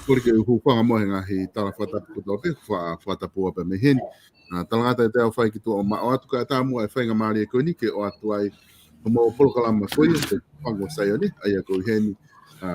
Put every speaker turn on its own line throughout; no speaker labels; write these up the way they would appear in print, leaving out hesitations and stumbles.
Porque o whanga mohe ngahi tala whatapu ko te whatapua pe me hen. Talangata te au whai ki tua o ma o atu ka tā mua e whainga maari e koe ni ke o atu ai o mo polokalama koe te whango SAIONE ai a koe heni.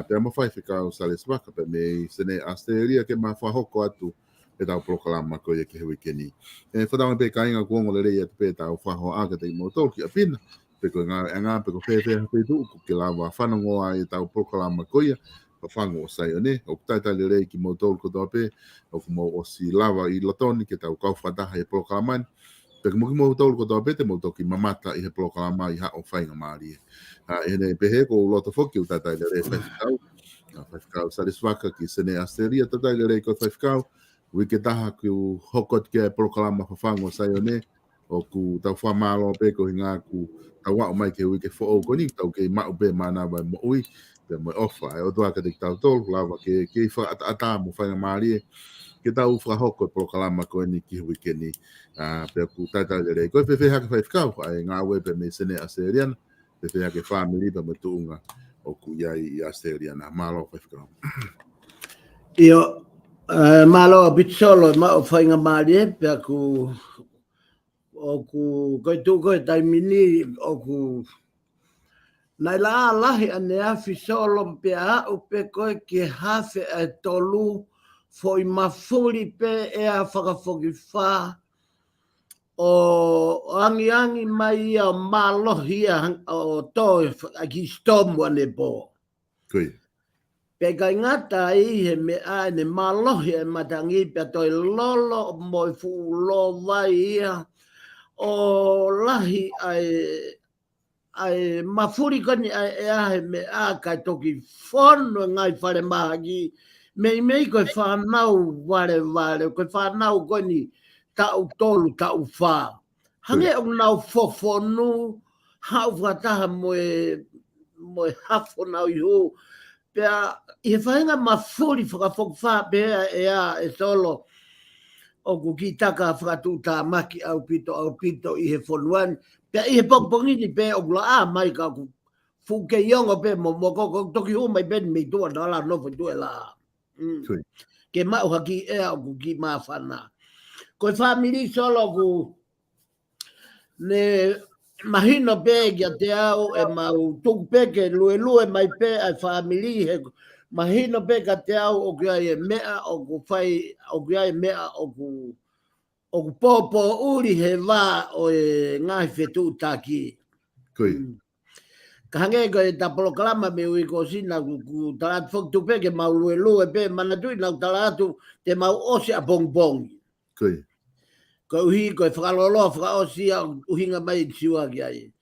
Pe ama whai whikau Salesi Vaka pe me sene Australia ke ma whahoko atu e tau polokalama koe ke hewi ke ni. E whatawa pe ka inga kuongo le rei atu pe tau whaho aga te imo tau ki a pina. Pe koe ngā pe ko whewhea pe tu uku ke lawa whanangoa e tau polokalama koe FAFANGU SAIONE o tata le rei ki mo tolu ko tope o mo o si lava I lotoni ke tau kau whataha e polokalama pe mo ki mo tolu ko tope te mo toki mamata I he polokalama I ha o whainga maari e ne pehe ko loto foki o tata le rei whaifkau Salesi Vaka ki sene Australia tata le rei ko whaifkau wike taha ki u hokot ke polokalama FAFANGU SAIONE o ku tau whamalo pe ko hinga ku tau wao mai ke wike fo o koni tau ke mau pe mana vai mo ui pe mo ofa e o tua ka te tau tolu lava ke wha ata mo whainga maari ke tau whahoko polokalama ko ni ki wike ni pe ku tata le rei ko pe hake whaifkau ai ngā we pe me sene Australian pe hake family pe mo tuunga o ku iai I Australian malo whaifkau
Io malo bitsolo ma o whainga maari pe ku o ku koe tu koe taimini o ku nai la lahi ane afi solo pe a o pe koe ki hafe e tolu foi mafuri pe e a whakafoki wha o angi mai a malohi o toi a ki stomu ane po.
Koe.
Pe kai ngata I he me a ne malohi e matangi pe toi lolo moi fu lo vai ia o lahi ai mafuri kani ai he me a kai toki fono ngai whare mahagi mei koe whanau ware koe whanau koni tau tolu tau wha hange o nau fofonu hau whataha moe hafo nau iho pea I he whainga mafuri whakafok wha pea e solo o ku ki taka whakatu tā maki au pito I he whonuan. Pea I he pokpongi ni pe o kula mai ka ku fuke iongo pe mo koko toki hu mai ben mei tua na la nofo tue la. Ke mau haki o ku ki maa whana. Koe whamiri solo ku ne mahino pe kia te au e mau tuku pe ke lue mai pe ai whamiri he mahino pe ka te au o kia e mea o ku whai, o kia e mea o ku pōpō uri he wā o e ngāhi whetū tāki.
Koi.
Ka hange ko e ta polokalama me ui ko sina ku talatu whok tu pe ke mau lue pe manatui nau talatu te mau ose a bongbong.
Koi.
Ko uhi ko e whakaloloa whakaosi a uhinga mai tiwa ki ai.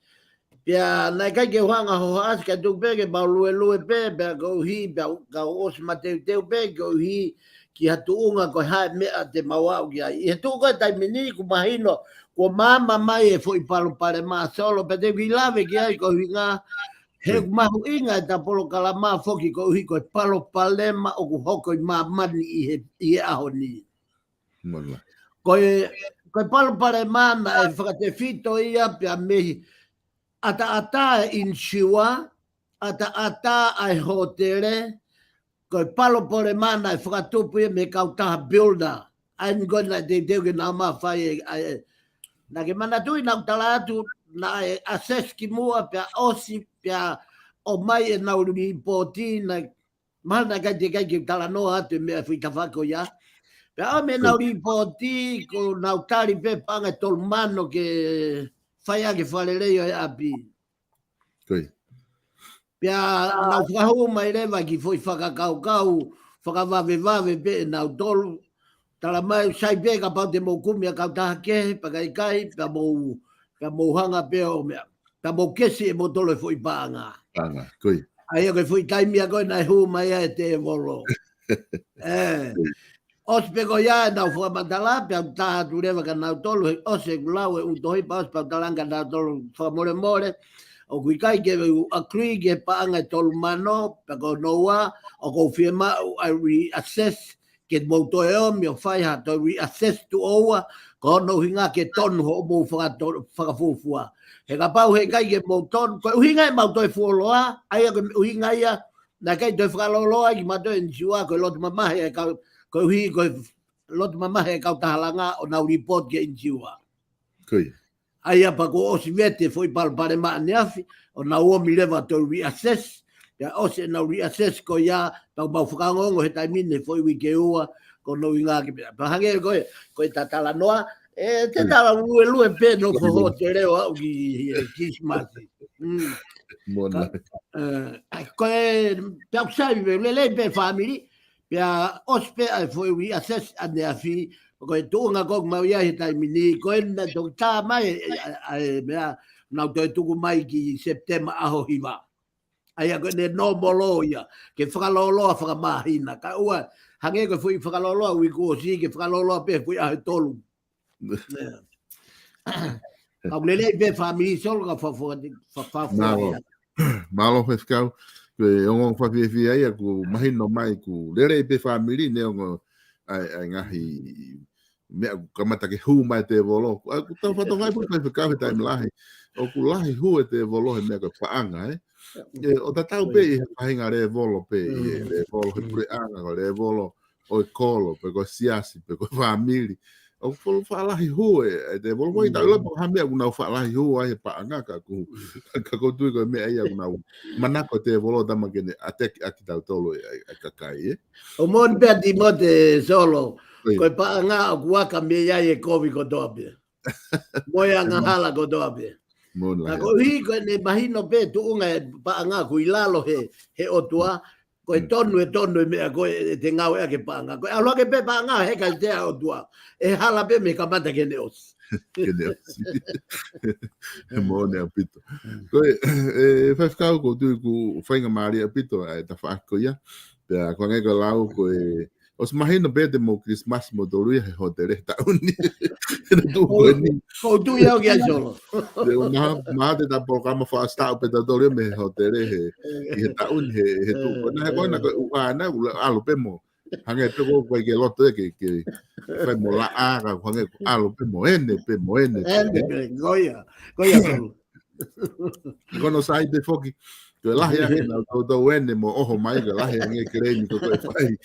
Pia nai kai ke huanga ho as ka tu pe ke mau lue pe pe ko uhi pe ka ose mateu teu pe ko uhi ki hatu unga ko hae mea te mau au ki ai. I he tu ko e taimini ku mahino ko mama mai e foi palo pare ma solo pe te vilave ki ai ko hinga he mahu inga e ta polokalama foki ko uhi ko e palo palema o ku hoko i mamani i he aho ni.
Mona.
Ko e palo palema na e whakate fito ia pia mehi ata e insua, ata e hotere, ko e palo palema na e whakatupu ia me kautaha builder. I'm gonna te teo ke nā maa whai na ke manatui nau talatu na e assess ki mua pia osi pia o mai e nau ripoti na mana kai te kai ki talanoa atu mea whita whako ia. Pia o me nau ripoti ko nau tari pe panga tol mano ke whaia ke whaleleo e api.
Koi.
Pia nau whahu mai rewa ki foi whakakau whakawave pe nau tolu. Tala mai sai pe ka pau te mo kumia ka taha ke pa kai pa mo hanga pe o mea pa mo kesi e mo tolo foi panga
Koi.
ai ko foi tai mia ko na hu mai e te volo os pe ko ya na fu mandala pe ta tu reva ka na tolo o se glawe u doi pas pa talanga na tolo fa more o kui kai ke a krui ke panga tolo mano pa ko noa o ko firma I reassess ke mo to e o mi o fai ha to reassess to oa ko no hinga ke ton ho mo whakafufua. He ka pau he kai ke mo ton ko hinga e mau to e fuoloa ai ko hinga ia na kai to whakaloloa ki mato e nsiua ko lot mamahe ka ko hi ko lot mamahe ka tahalanga o na report ke nsiua.
Koi.
Ai pa ko o si vete foi pal pare ma neafi o na o mi leva to reassess ya o se na reassess ko ya pa ba whakangongo he taimine foi wike ua ko no inga ki pa hange ko tatala noa e te tala lue pe no ko te reo au ki kismasi
Mona.
ko pe sai le pe family pe ospe ai foi reassess ane afi ko tunga ko mau ya he taimine ko na to ta mai mea na to tu mai ki september aho hiva. Ai ko ne no boloia ke whakaloloa whakamahina ka ua hange ko fui whakaloloa ui ko si ke whakaloloa pe fui a tolu ka lele pe family sol ka fa
malo feskau ke ongo whawhiwhi ai aku mahino mai ku lere pe family ne ongo ai ngahi mea kamata ke hu mai te volo aku tau whatongai pu pe whakau he taim lahi o ku lahi hu e te volo he mea ka whaanga o ta tau pe i whahinga re volo pe i re volo he pure anga ko re volo o kolo pe ko siasi pe ko family o folo whaalahi hu e te volo wai tau lapo hamea ku nau whaalahi hu ai he paanga ka ko tui ko mea ia ku nau manako te volo tama kene atek aki tau tolo e kakai
o mon pe di mote solo ko paanga o kuaka me ia e kovi ko dobe moia nga hala ko dobe na ko hi ko ne mahino pe tu unga paanga ku ilalo he otua ko tonu me ko te ngau e ke paanga ko alo ke pe paanga he ka te otua e hala pe me kamata ke neos
ke neos mo ne apito ko fa ficar ko tu ku fainga mari apito ta fa ko ya pe ko ngai ko lau ko os mahino pe de mo Christmas mo do he hotere ta uni tu ko ni
ko tu ya que solo
de uma de da programa fa sta pe da do me hotere he ta un he tu ko na ko na ko ana alo pe mo hange pe ko ke loto ke fa mo la aga ko hange alo pe mo ene
goya solo
kono sai pe foki to la ya que no to wende mo ojo mai que la ya nge kreni to fai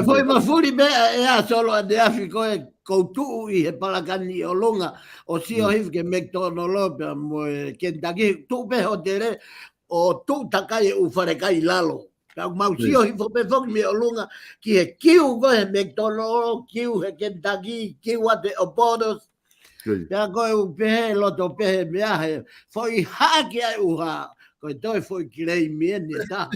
foi ma furi be e a solo de Africa ko tu i he palakani o longa o si o hif ke McDonald's mo Kentucky tu be hotere o tu takai u fare kai lalo Kau mausio hi fope foki me o lunga ki he kiu ko he McDonald's, kiu he Kentucky, kiu ate o Borders. Pea koe u pehe loto pehe mea he. Foi haki ai uha. Koe toi foi kirei mieni e ta.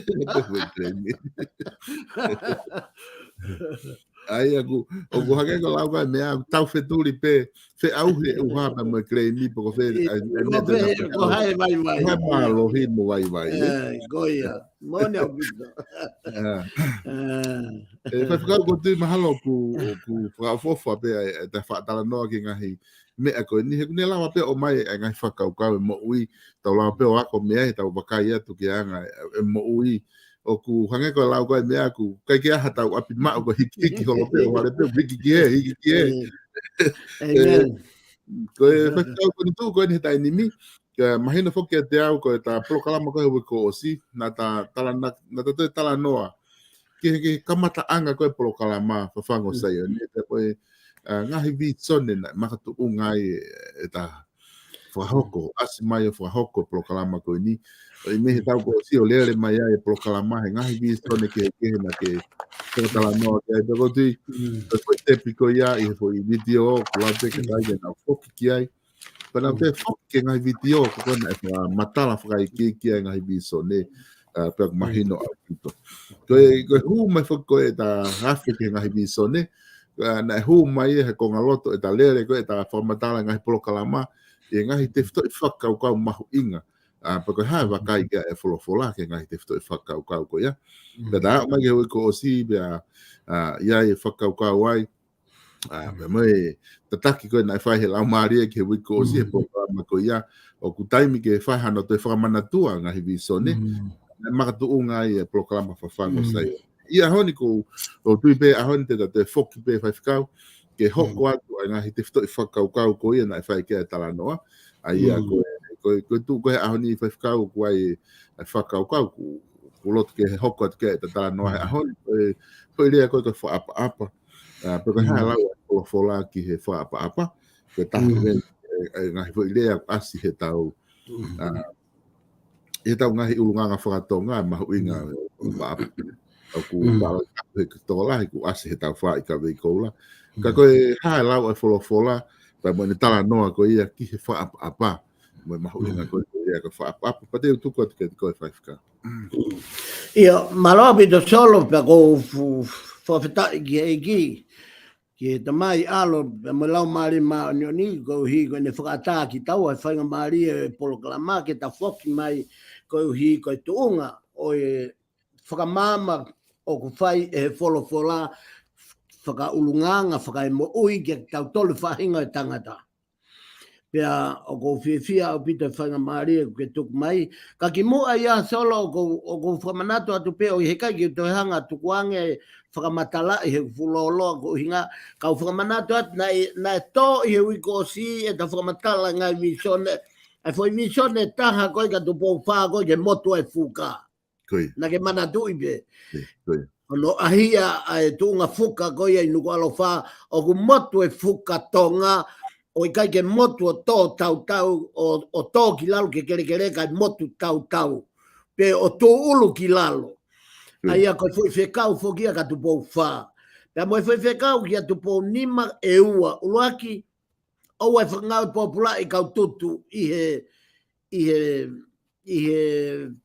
Ai aku o ko hake ko lau kai mea tau feturi pe fe auhe u hapa mo krei mi po fe
Ko hai vai vai.
Hai malo hi mo vai vai.
Goia. Mone au bito.
E fa ficar ko tu mahalo ku fa fofa pe ta fa tala no ki ngahi me ko ni he ne la pe o mai ngai fa ka mo ui ta la pe o ako me ta ba ia tu ki anga mo ui o ku hange ko lau ko me aku kai ki ha ta api ma ko hiki ho pe o le pe hiki ki e ko fa ko ni tu ko ni ta ni mi mahina fo ke te au ko ta POLOKALAMA ko si na ta tala na ta tala noa ke kamata anga ko POLOKALAMA FAFANGU SAIONE te koe ngahi vi tsone na makatu ungai ta whahoko asi mai whahoko POLOKALAMA ko ni i mehe tau ko si o lere mai ai POLOKALAMA he ngahi vi tsone ke na ke tala no ke ko ti ko te piko ia i fo i video ko la te ke tai na foki ki ai pana te foki ke ngahi video ko na matala whakai ki ai ngahi vi tsone pe mahino au pito ko hu mai fo e ta Afrika ngahi vi tsone na hu mai he ko ngaloto e ta lere ko e ta formatala ngahi POLOKALAMA e ngahi te fto whakau kau mahu inga porque ha va kai ke e fola ke ngahi te fto whakau kau ko ia pe da mai ke ko si be ia e whakau kau ai me mai tataki ko na fai he la mari ke wi ko si e POLOKALAMA ko ia o ku taimi ke fai hano te whamana tua ngahi vi tsone makatu unga e POLOKALAMA FAFANGU SAIONE ia honi ko o tui pe ahoni te foki pe fai fikau ke hoko atu ai ngahi te fto whakau kau ko ia na fai ke tala noa ai ia ko tu ko ahoni fai fikau ko ai whakau kau ko lot ke hoko atu ke tala noa ahoni ko ia ko fo apa pe ko ha la ko fola ki he fo apa ko ta ngahi fo ia asi he tau e tau ngahi ulunganga whakatonga mahu inga aku bala ke tola ku asi he tau wha i ka veikola ka koe hae lau e fola pa mo ni tala noa ko ia ki he wha apa mo mahu inga ko ia ka wha apa pa te utuku atu ke koe whaifika
ia malobi do solo pe ko fofeta ki ke tamai alo mo lau mari ma ni ko hi ko ne whakata ki tau e whainga mari e POLOKALAMA ke ta foki mai ko hi ko tuunga o e whakamama o ku whai e fola whakaulunganga whakaimo ui ke tau tolu whahinga e tangata pea o ko whiwhia o pita whainga mari e ke tuk mai ka ki mua ia solo o ko whamanato atu pe o i hekai ki to hanga tukuange whakamatala i he fulolo ko hinga ka whamanato atu na to i he wiko si e ta whakamatala ngai misone ai foi misone taha koe ka tupo wha koe ke motu e fuka na ke mana tui be no ahia ai tunga fuka koe i nuku alo wha o ku motu e fuka tonga o i kai ke motu o tō tau o tō ki lalo ke kere kai motu tau pe o tō ulu ki lalo aia koe foi whekau whokia ka tupo wha pea moe foi whekau ki a tupo nima e ua uluaki o e whangau popula i kau tutu i he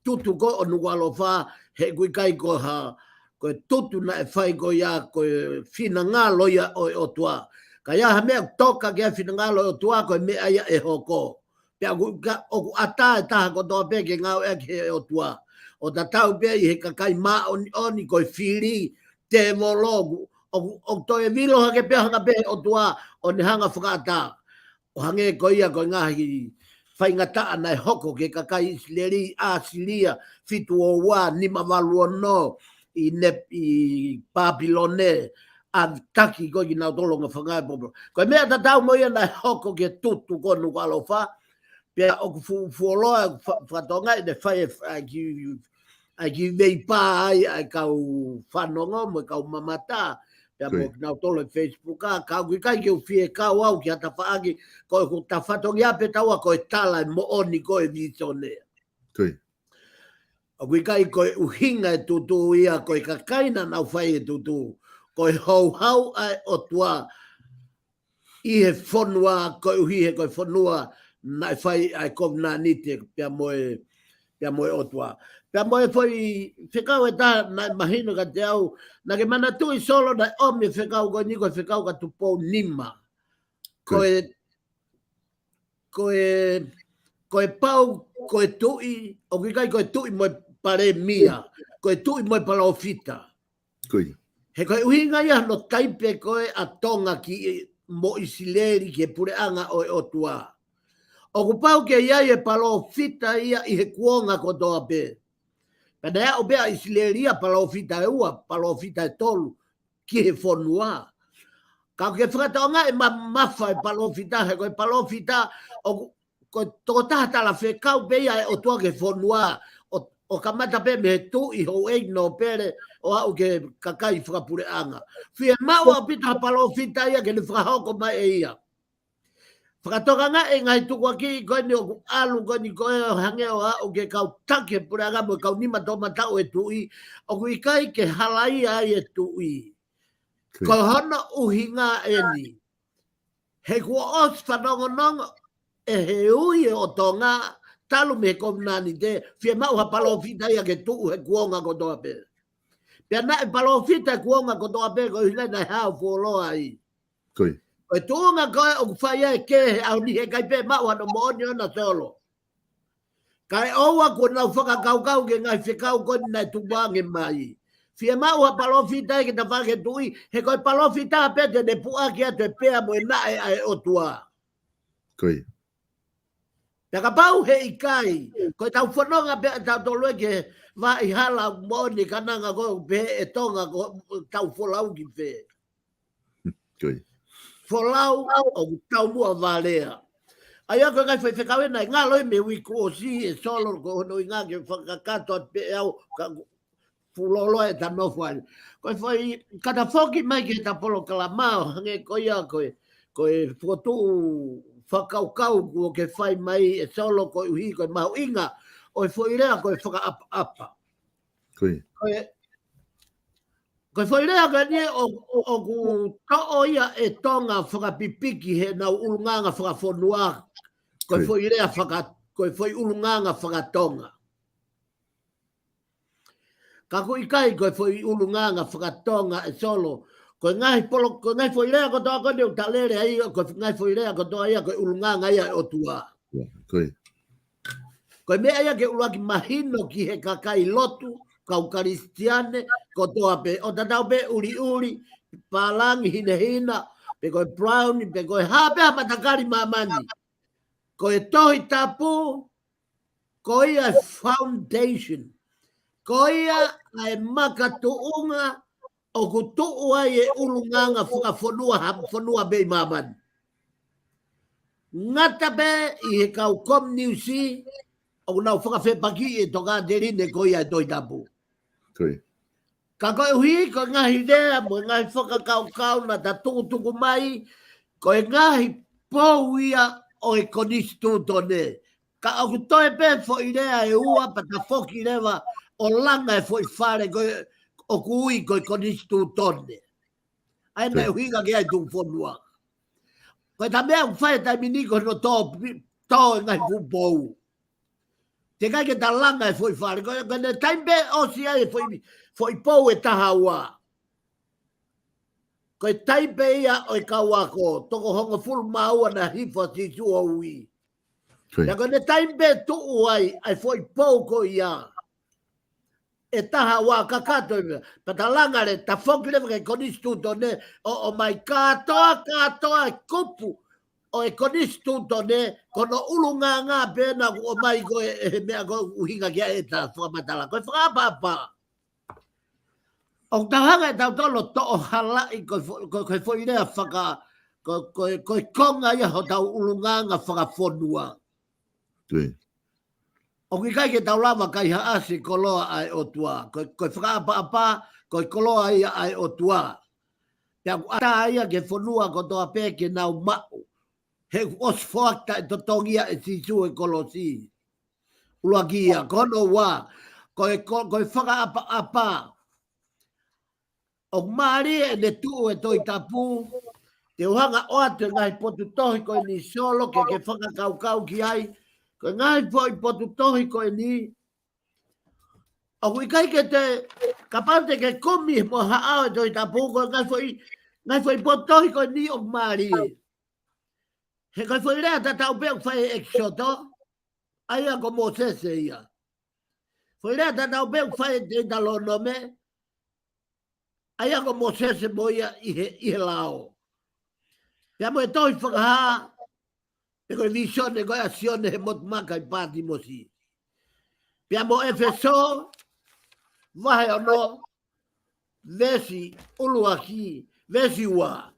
tutu ko o nuku alo wha he kui kai ko ha koe tutu na e whai ko ia koe whina ngā loia o tua ka ia ha mea toka kia whina ngā loia o tua koe mea ia e hoko pea o ku ata e taha ko toa pe ke ngau e ke o tua o ta tau pe i he kakai maa oni koe whiri te mologu o toi e vilo hake pe hanga pe o tua o ni hanga whakata o hange ko ia koe ngahi whaingata ana e hoko ke kakai isileri a silia fitu o wā nima walu no i Papilone a taki ko ki nau tolonga whangai popo. Koe mea ta tau mo ia na hoko ke tutu ko nuku alofa pia o ku fuoloa whatonga i ne whai ai ki vei pā ai kau whanonga mo kau mamata pia mo nau tolo Facebook kau ki kai ki uwhie kau au ki hata whaagi koe ku ta whatongi ape taua koe tala mo oni koe visone. O kui kai koe uhinga e tutu ia koe kakaina nau whai e tutu. Koe hau ai o tua i he whanua koe uhi he koe whanua nai whai ai kovna nite pia moe o tua. Pia moe foi whekau e tā nai mahino ka te au na ke mana tui solo nai omi whekau koe ni koe whekau ka tupo nima. Koe pau koe tui o kui kai koe tui moe pare mia, koe tui moe palofita. He koe uhinga ia no taipe koe a tonga ki mo isileri ke pureanga o tua. O kupau ke ia e palofita ia i he kuonga ko toa pe. Pena ea o bea isileri ia palofita e ua, palofita e tolu ki he whanua. Ka ke whakatonga e mafa e palofita, he koe palofita o koe tokotaha tala whekau pe ia o tua ke whanua. O kamata pe me tu i ho e no pere o au ke kakai whakapure anga. Whia maua pita palofita ia ke ni whakahoko mai e ia. Whakatoka nga e ngai tukua ki koe ni o alu koe ni koe hange o au ke kau take pure anga mo kau nima toma tau e tui. O kui kai ke halai ai e tui. Ko hana uhinga e ni. He kua os whanongonongo e he ui o tonga talu me komnani te fie mau ha palofita ia ke tuu he kuonga ko toa pe. Pia na e palofita kuonga ko toa pe ko hile na hao fuoloa i. Koe tuunga koe o kufaya e ke au ni he kai pe mau hano mooni ona solo. Kai oua ko nau whakakaukau ke ngai whikau ko ni nai tuwange mai. Fie mau ha palofita e ke ta whake tui he koe palofita pe te ne pua ki atu e pea mo e nae ai o tua. Peka pau he ikai, koe tau whanonga pe tau tolue ke wa i hala moni kananga ko pe e tonga ko tau wholau ki pe. Wholau o tau mua valea. Aia koe kai whekau e nai ngā loi me wiku o si e solo ko hono i ngā ke whakakato at pe au ka fulolo e tano whai. Koe whai kata whoki mai ke ta POLOKALAMA hange koe ia koe whotu whakaukau ko ke whai mai e solo ko uhi ko mau inga o e whoirea ko e whakaapa. Ko e whoirea ka nie o ku tao ia e tonga whakapipiki he nau ulunganga whakawhonua. Ko e whoirea ko e whoi ulunganga whakatonga. Ka ko ikai ko e whoi ulunganga whakatonga e solo. Ko ngai whoirea ko toa kone o talere ai, ko ngai whoirea ko toa ia ko ulunganga ia o tua. Ko mea ia ke uluaki mahino ki he kakai lotu, kau karistiane, ko toa pe, o tatau pe uri, palangi hina, pe koe brown, pe koe hape matakari mamani. Ko e tohi tapu, ko ia foundation, ko ia ai makatuunga, o ku tuu ai e ulunganga whakawhonua bei maman. Ngata be i he kau kom niusi, o nau whakawhepaki e toka derine ko ia e toi tapu. Ka koe hui, ko ngahi rea, mo ngahi whakakaukau na ta tukutuku mai, ko e ngahi pou ia o e konistu tone. Ka o ku toe pe fo i rea e ua, pa ta whoki rewa o langa e fo i whare koe, o kui koe konistu tone. Ai nei huinga ke ai tung whonua. Koe ta mea whae tai miniko no tō e ngai pupou. Te kai ke ta langa e foi whare. Koe ne taimpe osi ai foi pou e taha ua. Koe taimpe ia o e kawako. Toko hongo fulu maua na hifo si sua ui. Ja koe ne taimpe tuu ai foi pou ko ia. E taha wā kakato ime. Pata langare, ta whokire ke konistu tone, o mai katoa e kupu, o e konistu tone, kono ulunga ngā pēna o mai ko e mea ko uhinga kia e ta whakamatala. Koe whakapapa. O tauhanga e tau tolo to o halai, koe whoirea koe konga ia ho tau ulunga ngā whakawhonua. O ki kai ke tau lama kai haasi koloa ai o tua. Koe whakaapa, koe koloa ia ai o tua. Pea ku ata ia ke whanua ko toa pē ke nau mau. He os whakta e totongia e sisu e kolosi. Uluakia, kono wā. koe whakaapa. O maari e ne tuu e toi tapu, te uhanga o atu ngai potu tohi koe ni solo ke whakakaukau ki ai, koe ngai po i potu tohi koe ni, o kui kai ke te kapante ke komi mo haao e toi tapu, koe ngai po i potu tohi koe ni o maari. He koe fo rea tatau peo whai eksoto, aia ko mo sese ia. Fo rea tatau peo whai te talo nome, aia ko mo sese mo ia i he lao. Pea mo e toi whakaha, e koe visione koe asione he mot maka i pāti mo si. Pea mo efeso, vahe ono, vesi uluaki, vesi ua.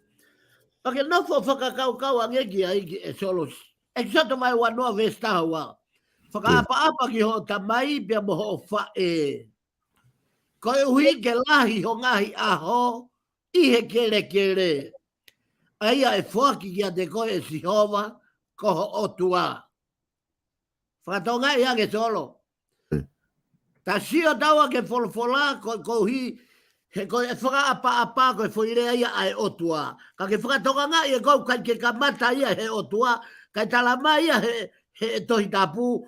Pake nofo whakakaukau angeki aiki e solos. E kisato mai wanoa vestaha wa. Whakaapa ki ho tamai pia mo ho whae. Koe uhi ke lahi ho ngahi aho, ihe kere kere. Aia e whaki kia te koe e sihova, koho otua. Whakatonga i ake solo. Ta sio taua ke folfola ko hi, he koe e whakaapa koe whoirea ia ai otua. Ka ke whakatonga nga i e kou kai ke kamata ia he otua, kai talama ia he tohi tapu,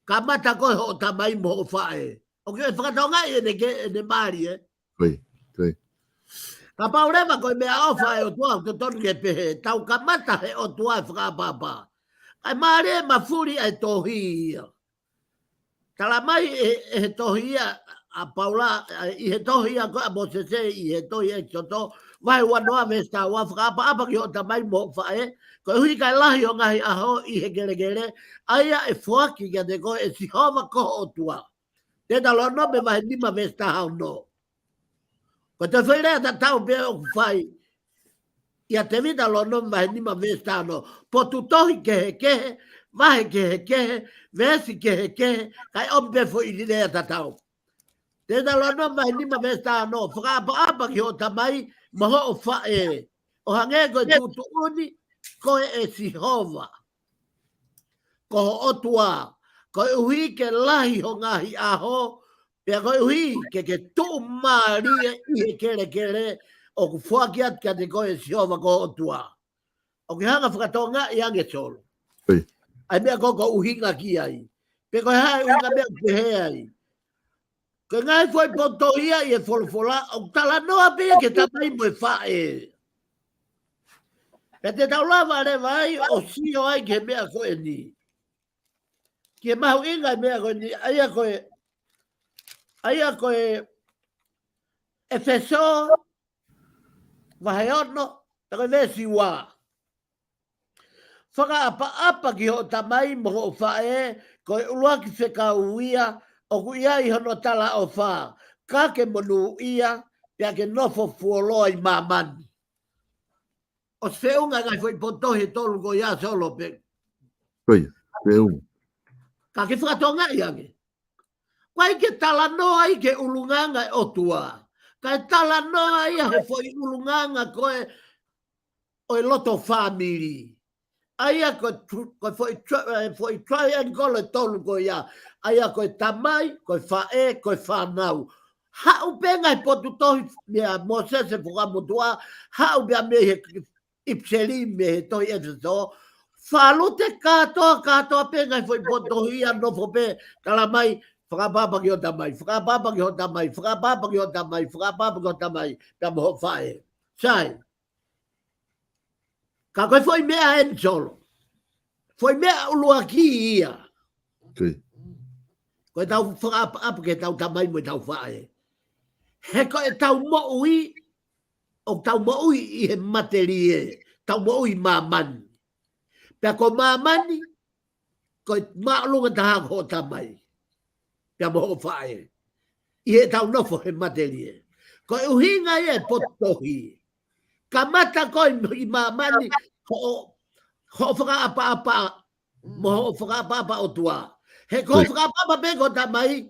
kamata koe ho tamai mo o whae. O ke whakatonga i ne maari e.
Koi.
Ka paurema koe mea ofa e otua, te tonu ke pehe, tau kamata he otua e whakapapa. Kai maari e mafuri e tohi ia. Talamai e he tohi ia, a paula, i he tohi ia koe a mosese, i he tohi e soto, vai wanoa vesta, wa whakapapa ki o tamai mo o whae, koe hui kai lahi o ngahi aho i he gere, aia e whaki kia te koe e sihova koho otua. Te talo no me vai nima vesta hao no. Ko te whairea ta tau pe o whai. Ia te vida lo no me vai nima vesta no. Po tu tohi kehe, vahe kehe, vesi kehe, kai ompe fo i rea ta tau. Te talo no me vai nima vesta no. Whakaapa ki o tamai, maho o whae. O hange koe tutu uni, koe e sihova. Koho otua. Koe uhi ke lahi ho ngahi aho, pia koe uhi ke tu maari i he kere, o ku whaki at kia te koe sihova koho otua. O ki hanga whakatonga i ange solo. Ai mea koko uhinga ki ai. Pe koe hae uhinga mea pehe ai. Koe ngai foi potohia i e folfola, o tala noa pia ke tamai mo e whae. Pe te taulawa re vai, o sio ai ke mea koe ni. Ke mahu inga mea koe ni, aia koe efeso, vahe ono, ta koe vesi wā. Whakaapa ki ho tamai mo ho whae, koe uluaki wheka uia, o ku ia i hono tala o whā. Ka ke monu ia, pia ke nofo fuoloa i mamani. O seunga ngai foi potohi tolu ko ia solo pe.
Koi, seunga.
Ka ke whakatonga i ake. Wai ke tala noa i ke ulunganga e otua. Ka tala noa i he foi ulunganga koe o e loto family. Aia ko foi triangle tolu ko ia. Aia ko tamai, ko whae, ko whanau. Hau penga i potu tohi mea Mosese whakamutua. Hau mea me he ipseli me he tohi efeso. Whalute katoa penga i foi potu ia no fope talamai. Whakapapa ki o tamai, whakapapa ki o tamai, whakapapa ki o tamai, whakapapa ki o tamai. Pea moho whae. Sai. Ka koe foi mea en solo. Foi mea ulua ki ia.
Koi.
Koe tau whakaapa ke tau tamai mo tau whae. He koe tau moui, o tau moui i he materie, tau moui mamani. Pea ko mamani, koe maalunga taha ko tamai. Pea moho whae. I he tau nofo he materie. Koe uhinga e potohi. Ka mata koe i mamani, ho whakaapa, mo whakaapa o tua. He ko whakaapa pe ko tamai,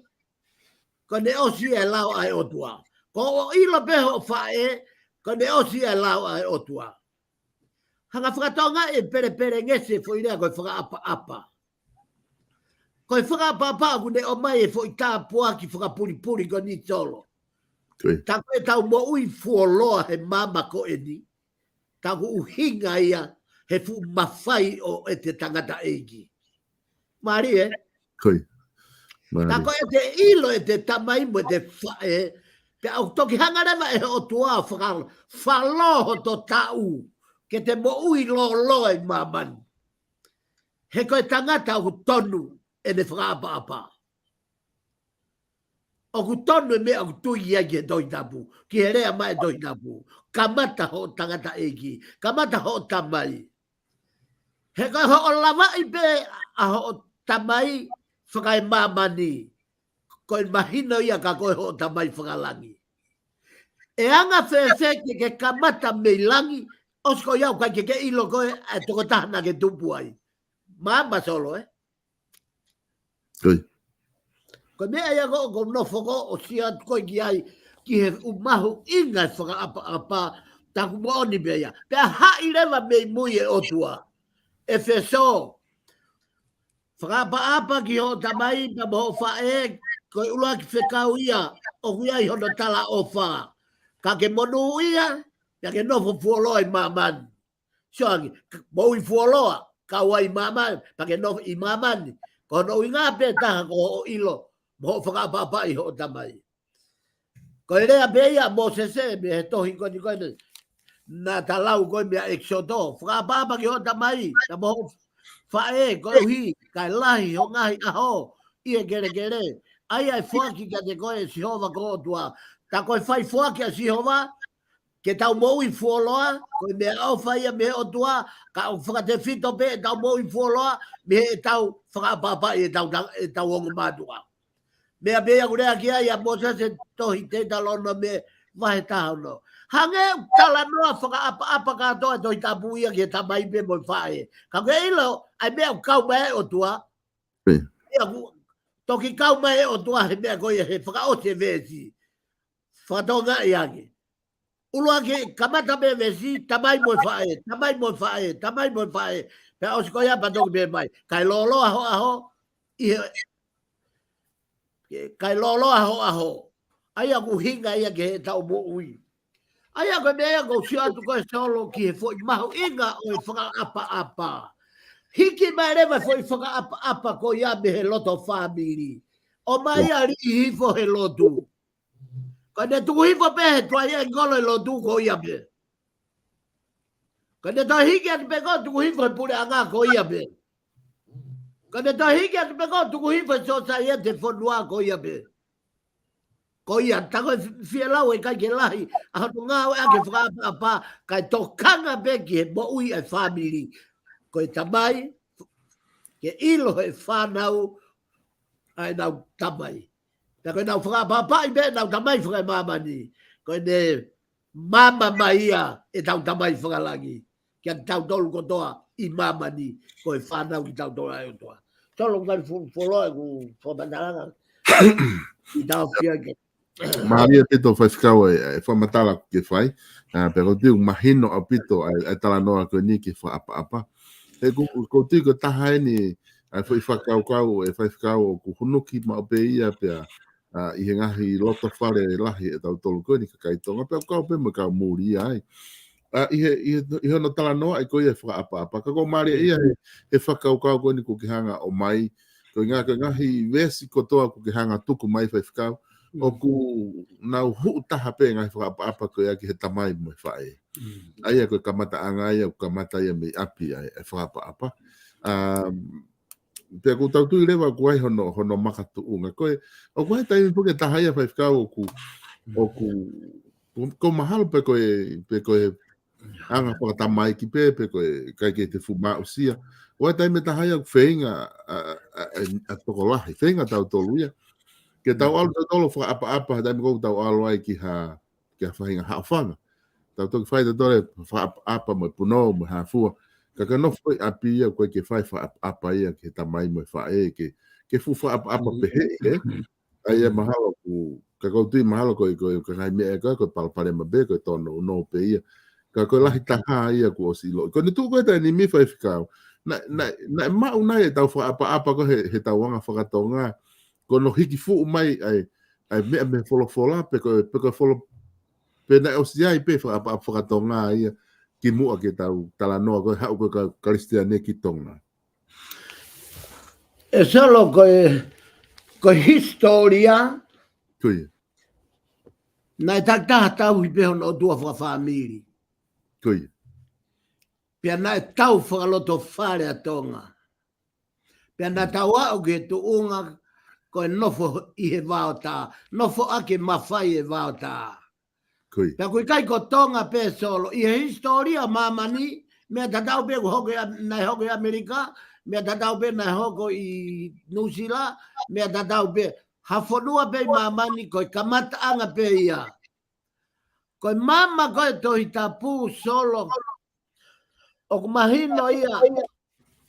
ko ne osi e lau ai o tua. Ko o ilo pe ho whae, ko ne osi e lau ai o tua. Hanga whakatonga e pere ngese fo irea koe whakaapa. Koe whakapapa ku ne o mai e fo I tā pua ki whakapuri ko ni tolo. Ta koe tau mo ui fuoloa he mama ko e ni. Ta ku uhinga ia he fu mawhai o e te tangata eiki. Mari e?
Koe.
Ta koe e te ilo e te tamai mo te whae. Te au toki hangarewa e o tua whaloho to tau. Ke te mo ui lo e mamani. He koe tangata o tonu e ne whakapa. O ku tonu e mea o tui ia ki e doi tapu. Ki he rea mai doi tapu. Kamata ho tangata eiki. Kamata ho tamai. He koe ho o lawai pe a ho tamai whakai mamani. Koe mahino ia ka koe ho tamai whakalangi. E anga whewhe ke kamata mei langi. Osko iau kai ke ilo koe e toko tahana ke tupu ai. Mama solo
Koe.
Ko mea ia ko nofoko o sia koe ki ai ki he umahu inga whakaapa taku mo oni mea. Pea hai rewa mei mui e otua. E wheso. Whakaapa ki ho tamai pa moho whae koe ulua ki whekau ia o hui ai hono tala o wha. Ka ke monu ia ya ke nofo fuoloa I mamani. Soangi, mo I fuoloa ka wai mamani pa ke nofo I mamani. Ko no inga pe taha ko o ilo. Mo whakapapa I ho tamai. Ko e rea beia mo sese me he tohi koni koine. Na talau koe mea exodo. Whakapapa ki ho tamai. Na mo whae ko uhi. Kai lahi ho ngahi aho. Ie gere gere. Ai ai whaki ka te koe sihova ko tua. Ta koe whai whaki a sihova. Ke tau mo I fuoloa. Koe mea au whaia me o tua. Ka o whakate fito pe tau mo I fuoloa. Me e tau whakapapa e tau ongo madua. Mea bea kurea kia ia mosa se tohi te talono me vahe tahono. Hange tala noa whakaapa katoa tohi tapu ia ki tamai pe mo whae. Ka koe ilo, ai mea kau mai o tua. Toki kau mai o tua he mea koe he whakaose vesi. Whakatonga iake. Ulua ki kamata me vesi, tamai mo whae, tamai mo whae, tamai mo whae. Pea osi koe apa toki me mai. Kai lolo aho, kai lolo aho. Ai aku hinga ia ke he tau mo ui. Ai aku mea ko si atu koe solo ki he fo I mahu inga o I whakaapa. Hiki mai rewa fo I whakaapa ko ia me he loto family. O mai ari I hifo he lotu. Ka ne tuku hifo pe he tua ia ngolo he lotu ko ia me. Ka ne ta hiki atu pe ko tuku hifo he pure anga ko ia me. Ka ne ta hiki atu pe ko tuku hifo he sosa ia te fonua ko ia me. Ko ia tako whielau e kai ke lahi. A hatu ngā oe ake whakaapa kai tō kanga pe ki he mo ui e family. Ko e tamai, ke ilo he whanau ai nau tamai. Ta koe nau whakaapa I me nau tamai whakai mamani. Ko e ne mama mai ia e tau tamai whakalangi. Kia tau tolu kotoa I mamani. Ko e whanau ki tau tolu ai o toa. Tolo kai wholoe ku whamanaranga. I tau pia ke.
Maria pito fai fikau e whamatala ke whai. Pero tiu mahino a pito ai tala noa ko ni ke whaapa. E ko tiu ko taha e ni ai whai whakau e whai fikau ku hunuki ma ope ia pia I he ngahi loto whare lahi e tau tolu ko ni ka kaitonga. Pia kau pe mo kau muri ai. I hono tala noa ai ko ia whaapa. Ka ko Maria ia he whakau ko ni ko ki hanga o mai. Ko ngahi vesi kotoa ko ki hanga tuku mai whai fikau. O ku nau hu taha pe ngai whakaapa ko ia ki he tamai mo whae. Ai ko kamata anga ia ko kamata ia me api ai e whakaapa. Pea ku tau tui rewa ku ai hono makatu unga. O ku hai taimi puke taha ia whai whakau ko mahalo pe koe anga whakatamai ki pe koe kai ke te fuma usia. O hai taimi taha ia ku whenga a tokolahi. Whenga tau tolu ia. Ke tau alu tolo whakaapa dai mo tau alu ai ki ha whahinga hawhanga. Tau toki whai tole whakaapa mo puno mo hafua. Ka no foi api ia koe ke whai whakaapa ia ke tamai mo whae ke fu whakaapa pehe e. Ai e mahalo ku ka kautui mahalo koe ka ngai mea koe palapare mabe koe tono no pe ia. Ka koe lahi taha ia ku o silo. Ko ni tu koe tai ni mi whai whikau. na mau nai tau apa ko he tauanga whakatonga ko no hiki fu mai ai me fola pe ko folo pe na osia pe whakatonga ia ki mua ke tau tala noa ko hau ko Kristiane ki tonga.
E solo ko historia
Kui.
na takta tau i peho no tua famili.
Kui.
Pia na tau whakaloto whare a tonga. Pia na tau au ke tu unga ko nofo i he vao tā. Nofo ake mawhai e vao tā.
Kui.
Pia kui kai ko tonga pe solo. I he historia mamani mea tatau pe ko hoke nai hoke Amerika. Mea tatau pe nai hoko i Nusila. Mea tatau pe hafonua pe mamani ko kamata anga pe ia. Ko mama ko tohi tapu solo. O mahino ia.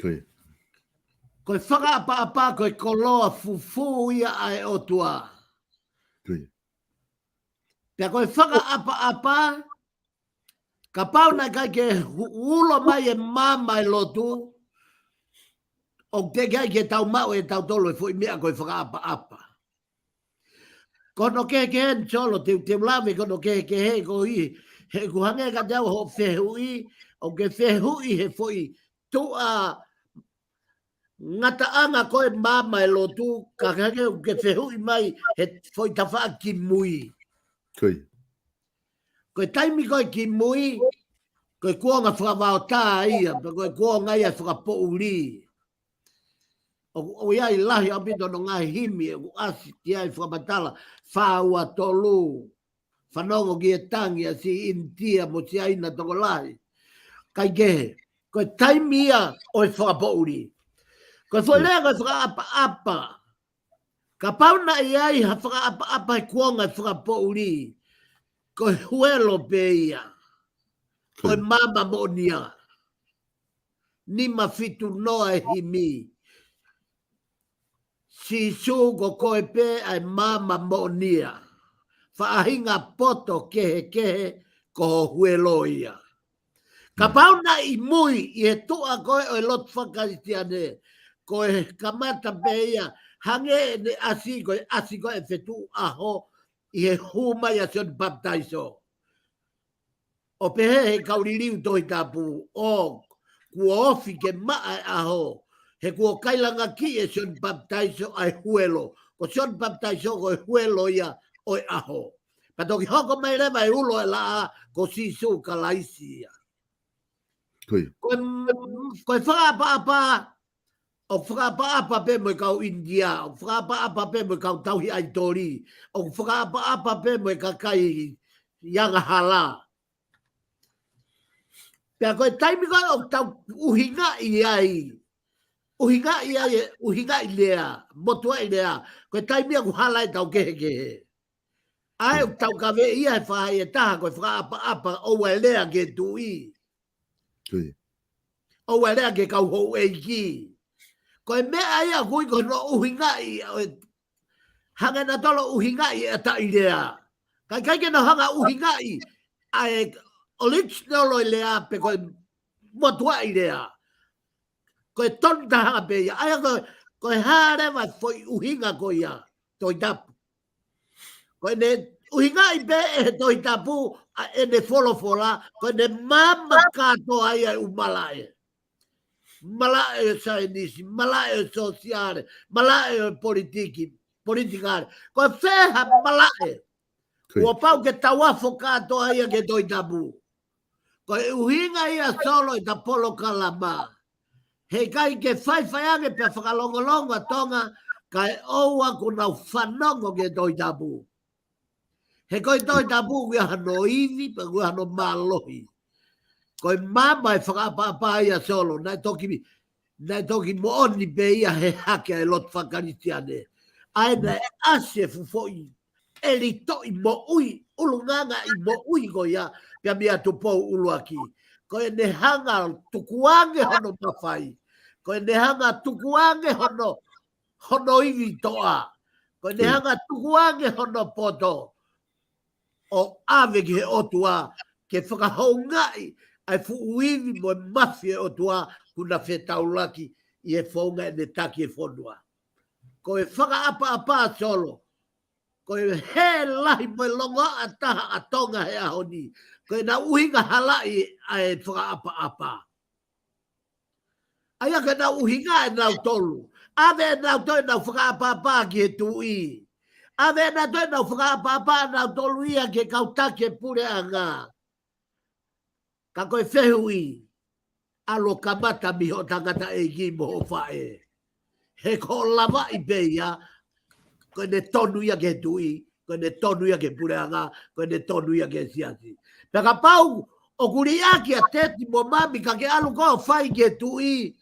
Kui.
Ko whakaapa ko koloa fufu ia ai otua.
Kui.
Pea ko whakaapa ka pau na kai ke ulo mai e mama e lotu. O te kai ke tau mau e tau tolo e fui mea ko whakaapa. Kono ke en solo te mlame kono ke he ko i. He kuhange ka tau ho whehui. O ke whehui he fui tua ngata anga koe mama e lotu ka kake o ke whehui mai he foi tawha ki mui.
Kui.
Koe taimi koe ki mui, koe kuonga whakawao tā ia, koe kuonga ia whakapo uri. O ia i lahi apito no ngai himi, o asi ki ai whakamatala, whaua tolu, whanongo ki e tangi a si intia mo si aina toko lahi. Kai kehe, koe taimi ia o e whakapo uri. Koe whalea koe whakaapa. Ka pauna i ai ha whakaapa e kuonga e whakapo uri. Koe huelo pe ia. Koe mama mo nia. Ni mafitu noa e himi. Si sugo koe pe ai mama mo nia. Whaahinga poto kehe ko huelo ia. Ka pauna i mui i e tua koe o e lot whakaritiane. Koe kamata pe ia. Hange ne asi koe e fetu aho. I he huma ia son baptaiso. O pehe he kauririu toi tapu. O kua ofi ke maa aho. He kua kailanga ki e son baptaiso ai huelo. Ko son baptaiso ko e huelo ia oi aho. Pato ki hoko mai rewa e ulo e laa ko sisu ka laisi ia.
Kui.
Koe whakaapa o whakaapa pe mo kau India. O whakaapa pe mo kau tauhi aitori. O whakaapa pe mo ka kai yanga hala. Pea koe taimi koe o tau uhinga i ai. Uhinga i lea. Motua i lea. Koe taimi a kuhala e tau kehe. Ai o tau kawe ia e whaai e taha koe whakaapa o e lea ke tui.
Kui.
O e lea ke kau hou e ki. Koe mea ia kui ko no uhinga i. Hanga na tolo uhinga i e ta i lea. Kai ke no hanga uhinga i. Ai original i lea pe koe motua i lea. Koe tonta hanga pe ia. Ai koe harewa foi uhinga ko ia. Toi tapu. Koe ne uhinga i pe e toi tapu e ne folofola. Koe ne mama kato ai ai umalae. Malae sainisi, malae sosiale, malae politikare. Koe wheha malae. Ua pau ke tawafo kato ai ke toi tapu. Koe uhinga ia solo i ta POLOKALAMA. He kai ke whaiwhaiange pe whakalongolonga tonga kai oua kuna whanongo ke toi tapu. He koe toi tapu kia hano iwi pe kia hano malohi. Koe mama e whakapapa ia solo. Nai toki mooni pe ia he hake e lot whakaritiane. Aina e ase fufoi. Eli toi mo ui. Ulunganga i mo ui ko ia. Pia mia tupou uluaki. Koe ne hanga tukuange hono mawhai. Koe ne hanga tukuange hono iwi toa. Koe ne hanga tukuange hono poto. O ave ki he otua. Ke whakahau ngai. ai fuuivi mo mafia o tua kuna fetaulaki i e fonga e ne taki e fonua. Ko e whaka solo. Ko e he lahi mo longa ataha atonga he ahoni. Ko e na uhinga halai ai whaka Aia ka na uhinga e nau tolu. Ave e nau toi nau whaka ki e tui. Ave e nau toi nau whaka nau tolu ia ke kautake e pure a ngā. Ka koe whehui. Alo kamata miho tangata e ki moho whae. He ko lava i peia. Koe ne tonu ia ke tui. Koe ne tonu ia ke pure a ngā. Koe ne tonu ia ke siasi. Peka pau o kuri aki a teti mo mami ka ke alu ko whai ke tui.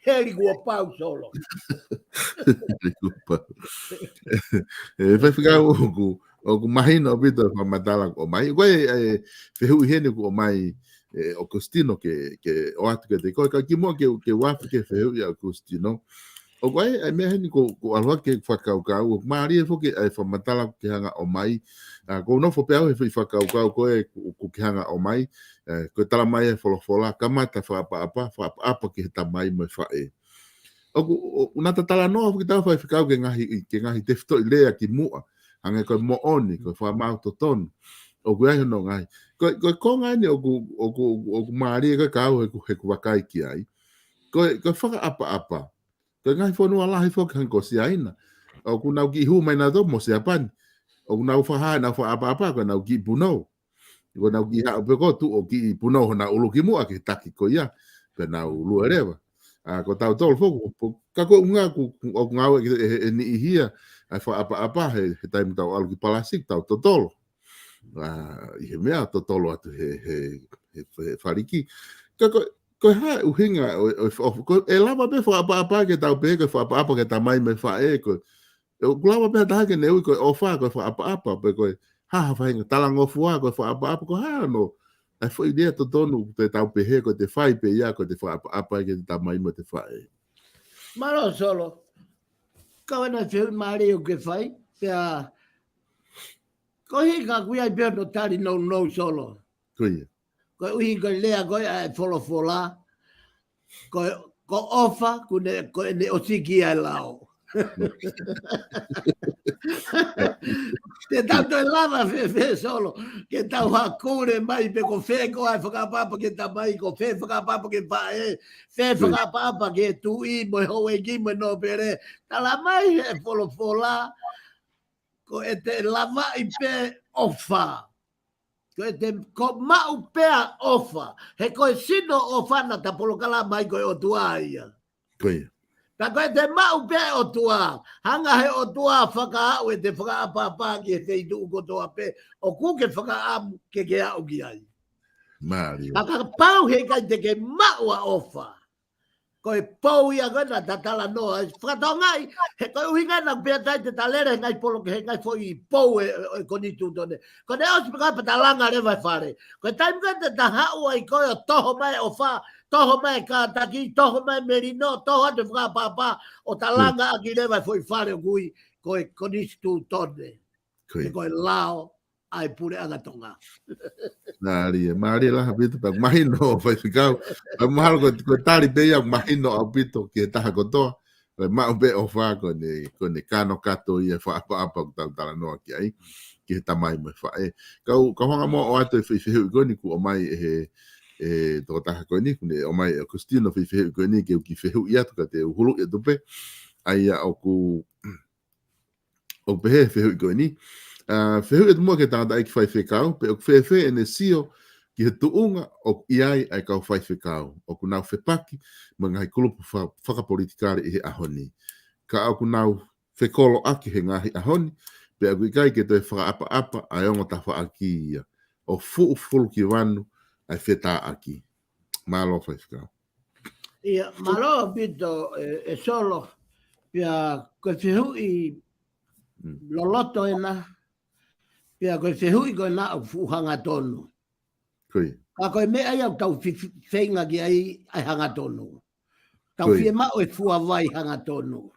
Heri kua pau solo.
Vai ficar o mahina o bito fa matala o mai. Koe fehu hene ko mai o Costino que o atu que te koe ka kimo que wafi que fehu ya Costino. O koe ai me hene ko alwa que whakaukau o maari fo que fa matala que hanga o mai. Ko no fo peo e whakaukau koe ko que hanga o mai. Ko tala mai e folofola kamata fa apa que ta mai me fa e. O nata tala no ki tau fai fikau ke ngahi te fito i lea ki mua hanga ko mo oni ko fa mau to ton o ku ai no ngai ko ngai ni o ku mari ka kau he ku wakai ki ai ko fa apa ko ngai fo no ala hi fo kan ko si aina o ku nau ki hu mai na do mo se apan o nau fa ha na fa apa ko nau ki puno ko nau ki ha pe ko tu o ki puno na ulu ki mua ki taki ko ia pe nau lu ereva ko tau tol fo ka ko unga ku o ngau e ni hia ai fa apa he time tau al ki palasik tau totolo i he mea totolo atu he fariki ko ha uhinga ko e lava be fa apa ke tau pe ko fa apa ke tamai me fa e ko o lava be ta ke ne ko o fa ko fa apa pe ko ha fa inga talango fua ko fa apa ko ha no ai foi idea to tonu te tau pe he ko te fai pe ia ko te fa apa ke te mai mo te fai.
Malo solo. Ka wana feu mari o ke fai. Pea. Ko hi ka kuia pe no tari no solo.
Kuia.
Ko uhi ko lea ko ai fola. Ko ofa ko ne osiki ai lao. Te tanto e lava fe solo che tau hakure mai pe ko fe ko ai whakapapa ke ta mai ko fe whakapapa ke pae fe whakapapa ke tu I mo ho e ki mo no pere tala mai e fola ko e te lava I pe ofa ko e te ko mau pe ofa he ko sino ofa na ta polokala mai ko o tuaia
Kuia.
Ta koe te mau pe o tua. Hanga he o tua whakaau e te whakaapapa ki e te itu ko toa pe. O ku ke whakaamu ke au ki ai.
Mario.
Ta ka pau he kai te ke maua ofa. Koe pau ia gana ta tala noa. Whakatongai, he koe uhinga na pia tai te talere ngai polo ke he ngai fwoi pau e konitu tone. Koe ne osi pika patalanga rewa whare. Koe taim ka te tahau ai koe o toho mai o wha. Toho mai ka taki, toho mai merino, toho te whakapapa o talanga aki rewa fwoi whare o kui. Koe konitu tone. Koe lao ai pure angatonga.
Maria lah habito pag mahino fai ficau mahal ko tali be yang mahino habito ke taha ko to ma be ofa ko ne kano kato ia fa apa tala no ki ai ki tamai me fa kau hanga mo o ato fi ko ni ku o mai to taha ko ni ne o mai Costino fi ko ni ke ki fe ia to ka te hulu e to pe ai o ku o pe fe ko ni fehu et mo ke tanga ai ki fai whekau, pe o whewhe ene sio ki he tuunga o iai ai kau fai whekau. O ku nau whepaki, ma ngai kulupu whakapolitikare I he ahoni. Ka au ku nau whekolo aki he ngahi ahoni, pe au kai ke toi whakaapa ai ongo ta whaaki ia. O fulu ki wanu ai wheta aki. Malo fai whekau.
Ia, malo bito e solo, pia koe whihu I loloto ena, pia koe whihui koe na fu hanga tonu.
Koe.
Ka koe mea iau tau whenga ki ai hanga tonu. Tau whie mao e fua vai hanga tonu.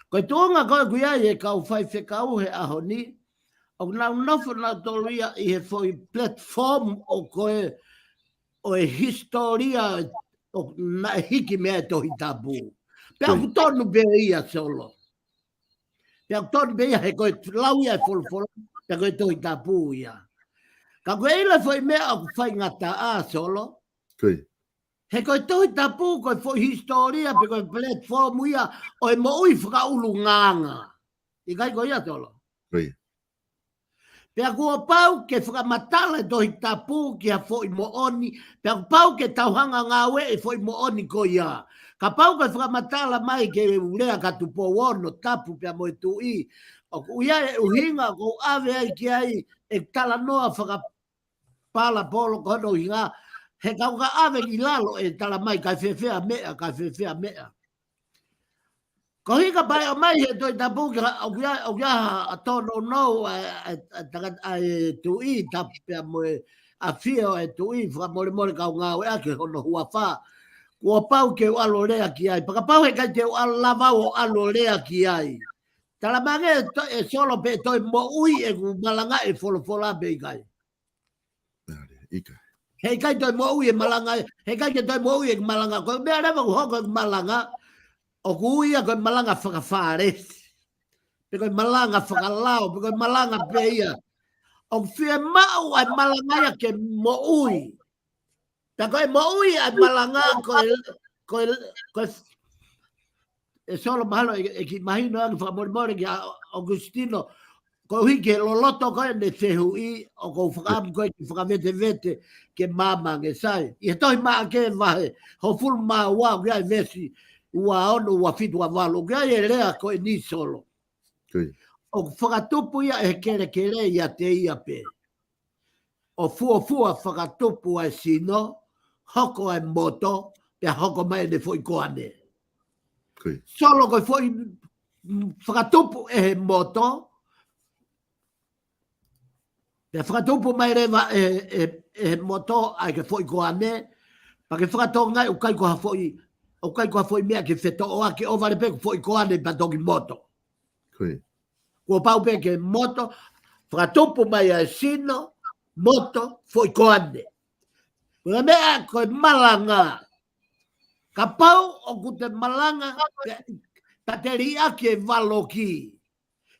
Koe tōnga koe kui ai e kau whai whekau he ahoni, O na nofa na tolia I he foi platform o koe o e historia o na hiki mea tohi tapu. Pea ku tonu beia solo. Pea ku tonu beia he koe lau ia e folofolo, pea koe tohi tapu ia. Ka koe ila foi mea o fai ngata a solo. He koe tohi tapu koe foi historia pe koe platform ia o e mo ui whakaulu nganga. I kai koe ia solo. Pea kua pau ke whakamatala tohi tapu ki a foi mo oni, pea pau ke tauhanga ngāwe e foi mo oni ko ia. Ka pau ke whakamatala mai ke ulea ka tupo wono tapu pea mo e tui. O kuia e uhinga ko ave ai ki ai e tala noa whakapala polo kono hinga. He kauka ave ki lalo e tala mai kai whewhea mea, kai whewhea mea. Ko hika pai o mai he toi tapu ki o kia a tono no a tui tapia mo a fio e tui whaka more kau ngau e ake hono hua wha. Kua pau ke o alo rea ki ai. Paka pau he kai te o alavau o alo rea ki ai. Tala mange e solo pe toi mo ui e ku malanga e folofola pe i kai. Hei kai toi mo ui e malanga, hei kai ke toi mo ui e malanga. Ko mea rewa ku hoko e malanga. O kuia koe malanga whakawhare. Pe koe malanga whakalao, pe koe malanga peia. O whia mau ai malanga ia ke mo ui. Ta koe mo ui ai malanga koe e solo mahalo e ki mahino angi whakamore ki Augustino. Ko hui ke loloto koe ne whehui o ko whakam koe ki whakamete vete ke mamange sai. I he tohi maa ke vahe, ho fulu maa wā kia vesi. Ua ono ua fitu a walo. Kia e rea koe ni solo. O whakatupu ia e kere ia te ia pe. O fua whakatupu ai sino, hoko ai moto, pe hoko mai ne foi koane. Solo koe foi whakatupu e he moto, pe whakatupu mai rewa e he moto ai ke foi koane, pa ke whakatonga ngai ukai koha foi o kai koa foi mea ke wheto o ake o vare pe foi koane pa toki moto. Kua pau pe ke moto, whakatupu mai a sino, moto, foi koane. Kua mea koe malanga. Ka pau o kute malanga, ta te ria ke valoki.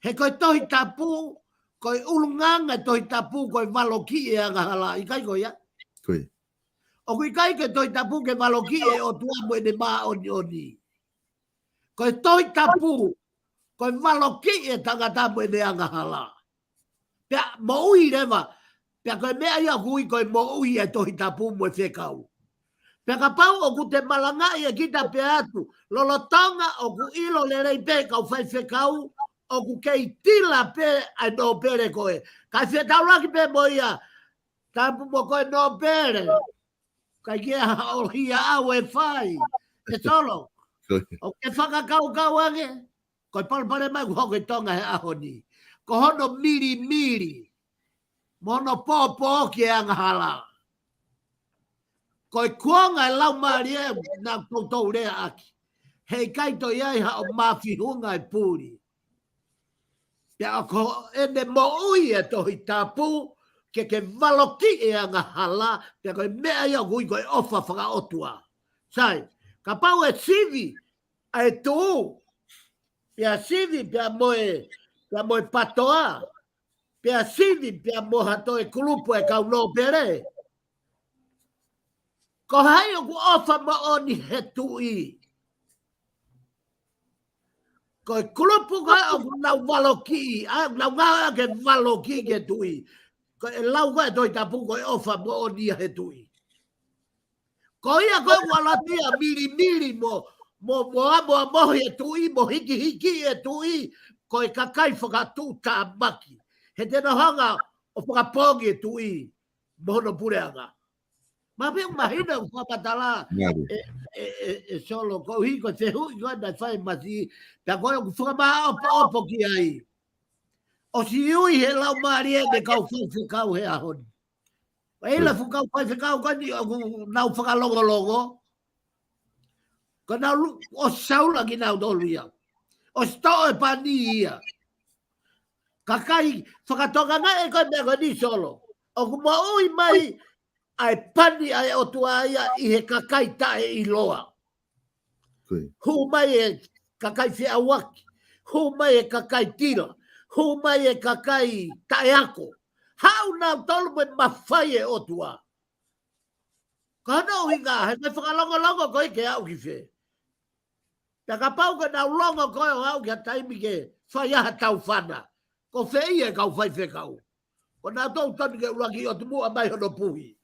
He koe tohi tapu, koe ulunganga tohi tapu koe valoki e angahala. I kai koe ia? O kui kai ke toi tapu ke valoki e o tua mo e ne maa oni. Koe toi tapu, koe valoki e tangata mo e ne angahala. Pea mo ui rewa, pea koe mea ia kui koe mo ui e toi tapu mo e whekau. Pea ka pau o ku te malanga i e kita pe atu, lolotonga o ku ilo le rei pe kau whai whekau, o ku kei tila pe ai no pere koe. Kai whetau laki pe mo ia, tapu mo koe no pere. Kai kia o hia au e whai. E solo. O ke whakakau ake. Koi palpare mai kuhoko e tonga he ahoni. Ko hono miri. Mono pōpō ki e angahala. Koi kuonga e lau maari e na koutou rea aki. Hei kaito iai ha o mawhihunga e pūri. Pea ko ene mo ui e tohi tapu. Ke valoki e angahala, pia koe mea ia kui koe ofa whaka otua. Sai, ka pau e sivi, a e tuu, pia sivi pia moe patoa, pia sivi pia moha to e kulupu e kau no pere. Ko hai o ku ofa mo oni he tui. Ko e kulupu kai o ku nau valoki, nau ngā ke valoki ke tui. Ko e lau koe toi tapu koe ofa mo o nia he tui. Ko ia koe walatia miri mo mohi e tui, mo hiki e tui, ko e kakai whakatū tā maki. He tena hanga o whakapongi e tui, mohono pureanga. Ma pia mahina o whapatala e solo, ko hi koe whehui koe nai whai masi, pia koe o whakamaa opo ki ai. O si ui he lau maari e me kau whakau he ahoni. E la whakau whakau kani o nau whakalongolongo. Ko nau o saula ki nau dolu ia. O sto e pani ia. Kakai whakatonga ngai e koe mea koe ni solo. O ku mo ui mai ai pani ai o tua ia I he kakai tae I loa. Hu mai e kakai whia waki. Hu mai e kakai tira. Hu mai e kakai tae ako. Hau nau tolu me mawhai e o tua. Kana o hinga, he mai whakalongo koe ke au ki whe. Pea ka pau ka nau longo koe o au ki a taimi ke whai aha tau whana. Ko whe ia kau whai whe kau. Ko nā tau tani ke uraki o te mua mai hono puhi.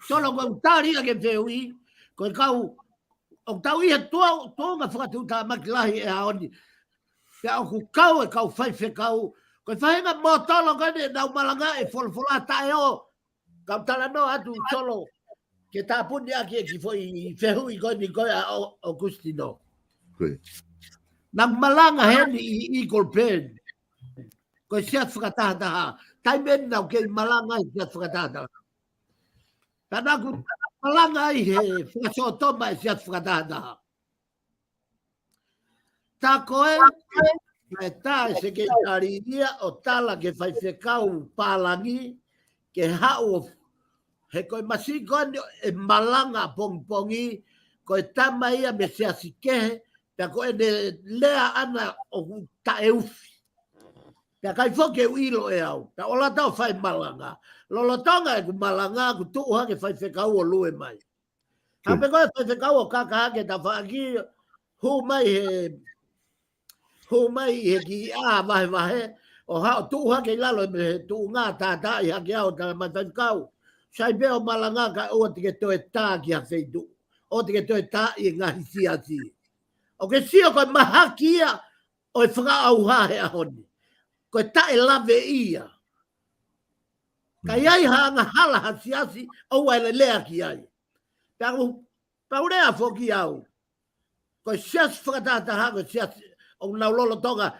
Solo koe utaria ke whe ui, koe kau, o tau ia tōnga whakatu tā makilahi e haoni. Pea o ku kau e kau whai whe kau, koe whahinga mō tolo koe ne nau malanga e wholwhola tae o. Kau tala no atu solo, ke tā puni aki e ki whoi whehu I koe ni koe a Augustino. Nang malanga heni I equal pen. Koe siat whakatahataha. Tai men nau kei malanga I siat whakatahataha. Tanaku malanga I he whakasotoma I siat whakatahataha. Tā koe, mai tā e se kei tariria o tala ke whaiwhekau pālangi, ke hao he koe masikoni e malanga pongpongi, koe tama ia me se asikehe, pea koe ne lea ana o ta e ufi. Pea kai whoke uilo e au, pea ola tau whai malanga. Lolotonga e ku malanga, ku tuuha ke whai whekau o lue mai. Hape koe whai whekau o kakahake ta whaaki, hu mai he ki a vahe, o hao tuuha ke lalo me he tuu ngā tātā I hake au ta mai whai sai beo malanga ka o te ke toe tā ki a wheidu. O te ke toe tā I ngahi siasi. O ke sio koe mahakia o e whaka au hahe a honi. Koe ta e lave ia. Ka iai hanga hala ha siasi o waile lea ki ai. Pau rea whoki au. Koe siasi whakatataha koe siasi o naulolo tonga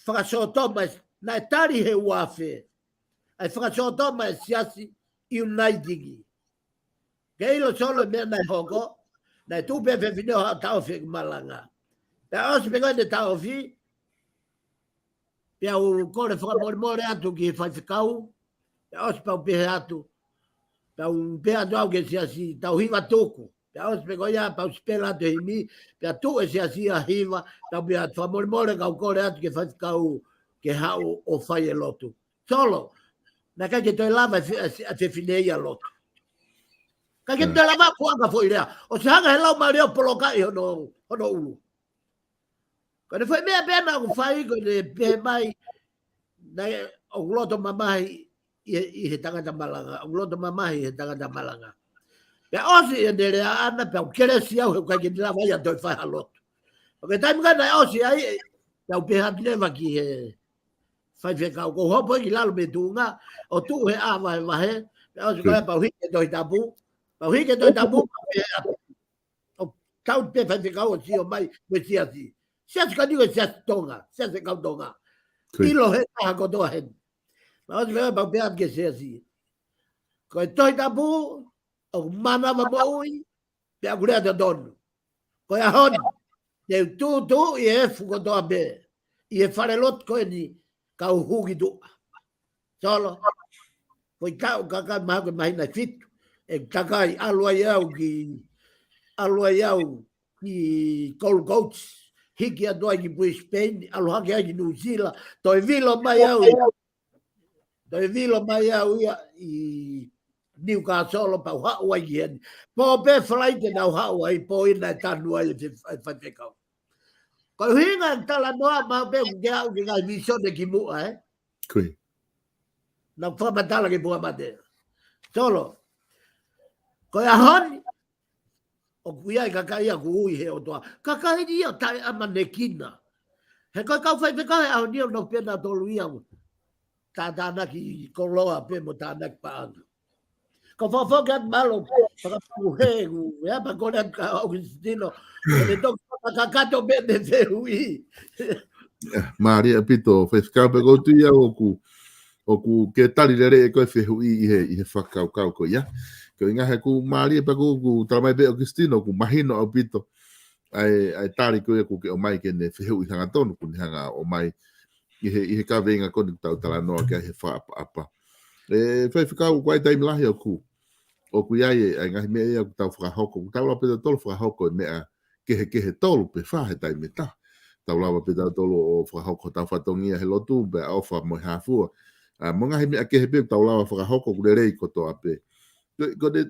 whakasotoma na e tari he uawhe. Ai whakasotoma e siasi Uniting. Keilo solo mea nai hoko, nai tupe whewhineo hao tau whi malanga. Pea osi pe koe ne tau whi, pea u kore whakamore atu ki whai whikau, pea osi pau pehe atu, pea u pehe atu au ke siasi tau hiva tuku, pea osi pe koe ia pau spela atu himi, pea tu e siasi a hiva, tau pea whakamore kau kore atu ke whai whikau ke hao o whai e lotu. Solo, na kai ke toi lava a te finei a lotu. Kai ke toi lava kuanga fo irea. O se hanga he lau mareo polokai hono ulu. Ko ne foi mea pena ku whai ko ne pe mai na o loto mamahi I he tangata malanga. O loto mamahi I he tangata malanga. Pea osi e nere a ana pea u keresi au he kai ke lava ia toi whai a lotu. O ke taimi kai na osi ai pea u peha neva ki he fai whekau, ko hopo I lalo me tūnga, o tū he āwahe wahe, o si koe pau hike toi tapu, o tau te fai whekau o si o mai, me siasi. Siasi ka niwe siasi tonga, siasi kau tonga. Ilo he taha kotoa hen. O si koe pau peat ke siasi. Koe toi tapu, o manawa mo ui, pea kurea te tonu. Koe a honi, te tū I e fu kotoa be, I e wharelot koe ni, kau huki tu. Solo. Poi kau kakai maha koe mahina fitu. E kakai alua iau ki Gold Coast. Hiki atua ki Brisbane. Alu hake ai ki New Zealand. Toi vilo mai au ia I Newcastle pau hau ai ki heni. Po pe flight nau hau ai po ina tanu ai whaitekau. Ko hinga tala noa ma pe ke au ki ngai visione ki mua
Kui.
Na whama tala ki mua mate. Solo. Ko ia honi. O kuia I kakai a ku ui he o toa. Kakai ni ia tai ama nekina. He koe kau whai pekai au ni o no pena tolu ia mo. Tā tāna ki koloa pe mo tāna ki paanga. Ko whawhoke at malo. Whakapu he ku. Ea pa kone at ka au ki stino. Kone toki kakato bene te hui.
Maria pito whaiwhikau pe koutu ia o ku ke tari rere e koe whehui I he whakau ko ia. Ko inga he ku Maria pe ku taramai pe o Kristino ku mahino o pito. ai tari ko ku ke o mai ke ne fehu i hanga tonu ku hanga o mai i he ka venga ko tau tala no ke he fa apa fe fika u kwai tai milahi o ku ai ai ngai me ia tau fra hoko tau la pe tolu fra hoko me a ke he tolu pe fa he tai me ta tau la pe tolu o fra hoko tau fa tongia he lotu be o fa mo ha fu mo ngai me ke he pe tau la fra hoko ku le ko to ape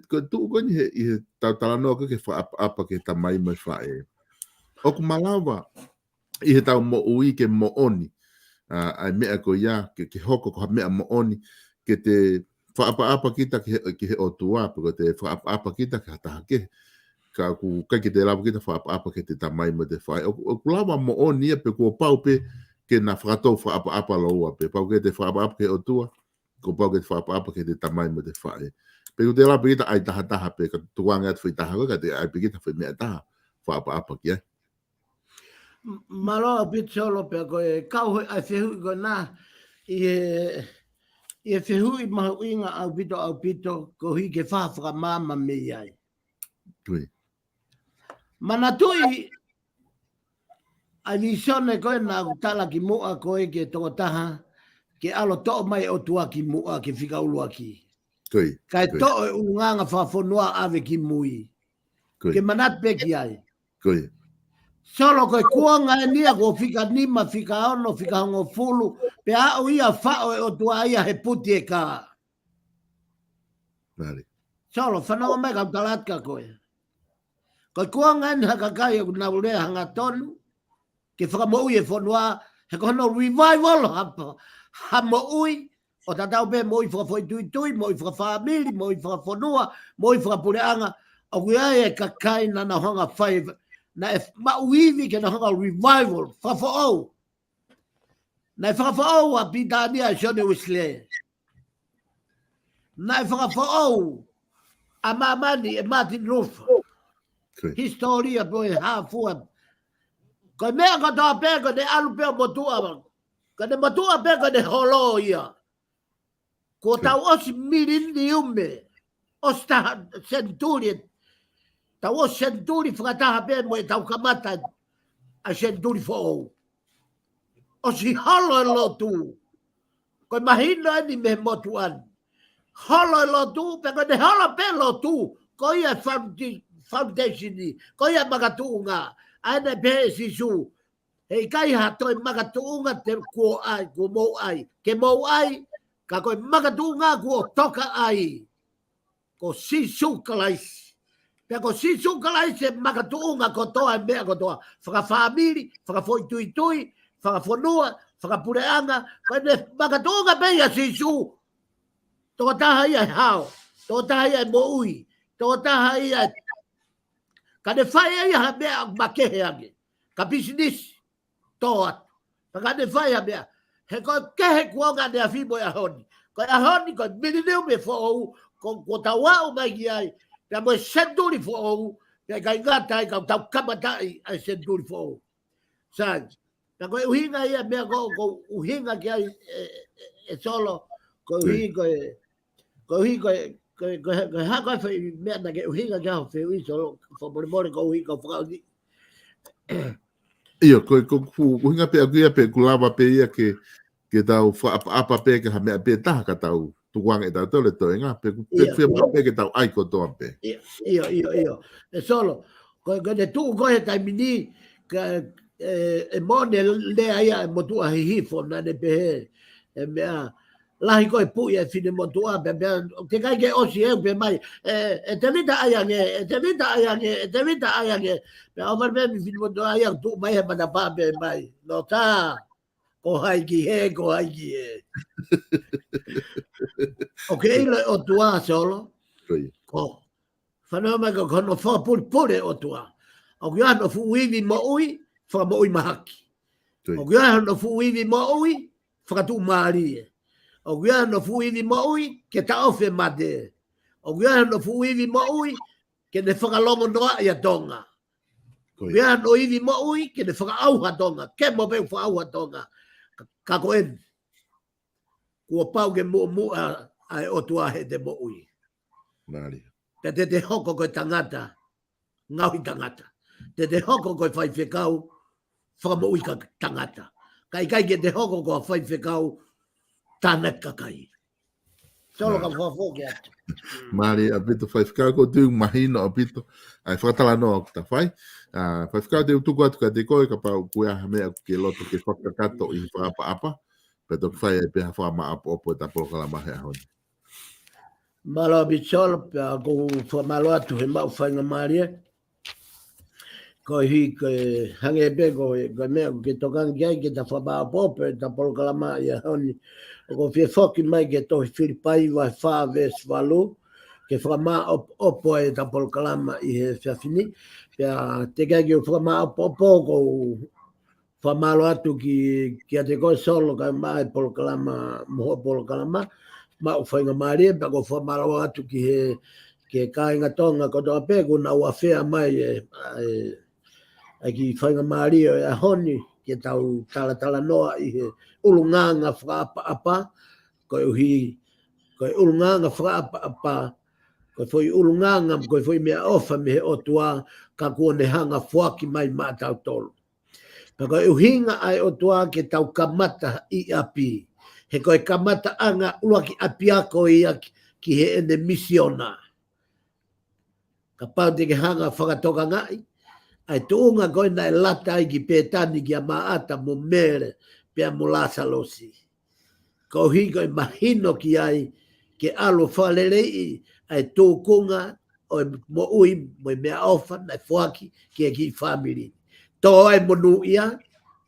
ko tu ko ni he tau tala no ke fa apa ke ta mai mai fa o ku malawa i he tau mo ui ke mo oni ai mea ko ia ke hoko ko mea mo oni ke te whaapa kita ke he o tua ko te whaapa kita ke hata ke ka ku ka ke te lawa kita whaapa ke te tamai mo te whai o ku lawa mo oni pe ko pau pe ke na whakatou whaapa loa pe pau ke te whaapa ke o tua ko pau ke te whaapa ke te tamai mo te whai pe ko te lawa kita ai taha pe ka tuanga at whaitaha ka te ai pe kita whai mea taha whaapa ke
Malo pitolo pe ko kau ai fehu ko na e fehu I mahuinga au pito ko hi ke whawhaka mama me ai.
Tui.
Mana tui ai visone koe na tala ki mua koe ke toko taha ke alo to'o mai o tua ki mua ke whika ulua ki.
Tui.
Kai to'o e unganga whawhonua ave ki mui. Ke manat pe ki ai.
Tui.
Solo koe kuanga e nia ko whika nima, whika ono, whika hongo fulu, pe au ia whao e o tua ia he puti e ka.
Mari.
Solo, whanau mai kau talatka koe. Koe kuanga e haka kai e kuna urea hanga tonu, ke whakamoi e whanua, he kono revival hapa. Ha mo ui, o tatau pe mo i whakafoi tui, mo i whakafamili, mo i whakafonua, mo i whakapureanga, o kuia e kakai nana honga whaiva, na e mauivi ke na honga revival, whafo na e whakafo a pitania e Shone Wesley. Na e whakafo a mamani e Martin Luther. Historia po e hafua. Ko mea ka toa peko de alu peo motua. Ka de motua peko de holo ia. Ko tau osi milini ume. Osta centurion. Tau o centuri whakataha pe mo e tau kamata a centuri fo o si holo e lotu. Koe mahina ni me motuan. Holo e lotu, pe koe ne holo pe lotu. Koe ia foundation ni. Koe ia magatunga. Aina pe sisu. Hei kai hatoi magatunga te kuo ai, kuo mou ai. Ke mou ai, ka koe magatunga kuo toka ai. Ko sisu kalaisi. Peko sisu kalai se makatuunga kotoa mea kotoa. Whakawhamiri, whakafoitui, whakafonua, whakapureanga. Kone makatuunga mea sisu. Toko taha ia hao. Toko taha ia moui. Toko taha ia. Kane whaia ia mea makehe age. Ka business. Toa. Kane whaia mea. He koe kehe kuonga nea whimo ya honi. Koe a honi koe minineu me who'ou. Ko tawao mai ki ai. Pea mo e senduri fo ou, pea kai ngata ai kau tau kamatai ai senduri fo ou. Sai, pea koe uhinga ia mea ko uhinga ki ai e solo, ko uhinga ko hako ai whai mea na ke uhinga ki hao wheu i solo, fo more ko uhinga o whakau.
Ia, koe uhinga pea kuia pea kulawa pea ia ke tau apa pea ke ha mea pea taha ka tau. Tuang e tau tole toi ngā, pe whia mape ke tau ai kotoa pe.
Ia. E solo, koe ne tuu koe tai mini, e mone lea ia e motua hihifo na ne pehe, e mea, lahi koe pui e fine motua, pe te kai ke osi eu pe mai, e te vita aiange, pe awar me mi fine motua aiang tuu mai he mana pape mai, no tā, ko haiki he. Ok, o tua solo. Ko. Whanau mai ka kono whapuripure o tua. O kia no fuivi mo ui, whaka mo ui mahaki. O kia no fuivi mo ui, whakatu maarie. O kia no fuivi mo ui, ke ta ofe mate. O kia no fuivi mo ui, ke ne whakalongo noa ia tonga. O kia no ivi mo ui, ke ne whakaauha tonga. Ke mo peu whaauha tonga. Ka koen. Kua pau ke mua ai o tua he te mo ui.
Nari.
Te hoko koe tangata, ngaui tangata. te hoko koe whai whekau, whakamoui ka tangata. Kai ke te hoko koe whai whekau, tāna kakai. Solo ka whawhoki atu.
Mari a pito whai whikau ko tū mahino a pito. Ai whakatala noa o ta whai. Whai whikau te utuku atu ka te koe ka pau kuea mea ke loto ke whakakato i whaapa. Peto whai e peha whaama apa opo e ta Polokalama hea honi.
Malo a bitolo, pia ko whamalo atu he mau whainga maria. Ko hi ke hange pe ko mea ke tokangi ai ke ta whabaa pope ta Polokalama ia honi. Ko fie whoki mai ke tohi whiripai vai whaves walu. Ke whama opo e ta Polokalama i he whiawhini. Pia te kai ke whama opo ko whamalo atu ki a te koe solo kai mai Polokalama, moho Polokalama. Mau whainga maria, pa ko whamalo atu ki he ke kāinga tonga ko toa pe ko na ua whea mai ki whainga maria e honi ke tau tala noa i he ulunganga whaapa ko ulunganga whaapa ko foi ulunganga ko foi mea ofa me he otua ka kuone hanga whaki mai mātau tolu. Pa ko uhinga ai otua ke tau kamata i api. He koe kamata anga ua ki apiako ia ki he ene misiona. Ka pau te ke hanga whakatoka ngai. Ai tuunga koe nai lata ai ki pētani ki a maata mo mere pia mo la salosi. Ko hi koe mahino ki ai ke alo whalerei ai tūkunga o mo ui mo mea ofa nai whaki ki e ki family. Tō ai monu ia,